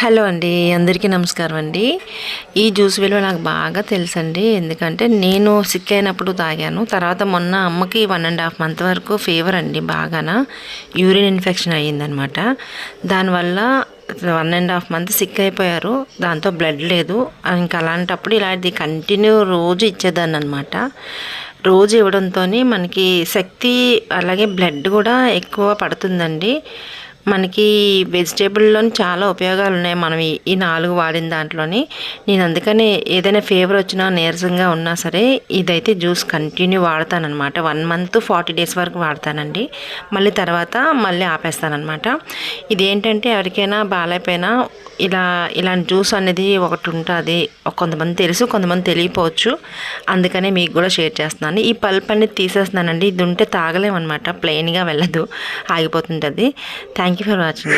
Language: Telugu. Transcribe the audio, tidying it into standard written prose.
హలో అండి, అందరికీ నమస్కారం అండి. ఈ జ్యూస్ విలువ నాకు బాగా తెలుసండి. ఎందుకంటే నేను సిక్ అయినప్పుడు తాగాను. తర్వాత మొన్న అమ్మకి 1.5 మంత్ వరకు ఫీవర్ అండి, బాగాన యూరిన్ ఇన్ఫెక్షన్ అయ్యిందనమాట. దానివల్ల 1.5 మంత్ సిక్ అయిపోయారు. దాంతో బ్లడ్ లేదు. ఇంకా అలాంటప్పుడు ఇలాంటి కంటిన్యూ రోజు ఇచ్చేదాన్ని అనమాట. రోజు ఇవ్వడంతో మనకి శక్తి అలాగే బ్లడ్ కూడా ఎక్కువ పడుతుందండి. మనకి వెజిటేబుల్లోని చాలా ఉపయోగాలు ఉన్నాయి. మనం ఈ 4 వాడిన దాంట్లోని నేను అందుకనే ఏదైనా ఫీవర్ వచ్చినా నీరసంగా ఉన్నా సరే ఇదైతే జ్యూస్ కంటిన్యూ వాడతానమాట. 1 మంత్ 40 డేస్ వరకు వాడతానండి. మళ్ళీ తర్వాత మళ్ళీ ఆపేస్తానమాట. ఇదేంటంటే ఎవరికైనా బాగాలేకపోయినా ఇలాంటి జ్యూస్ అనేది ఒకటి ఉంటుంది. కొంతమంది తెలుసు, కొంతమంది తెలియపోవచ్చు. అందుకనే మీకు కూడా షేర్ చేస్తున్నాను. ఈ పల్ప్ అనేది తీసేస్తున్నానండి. ఇది ఉంటే తాగలేమన్నమాట, ప్లెయిన్గా వెళ్ళదు, ఆగిపోతుంటుంది. Thank you for watching.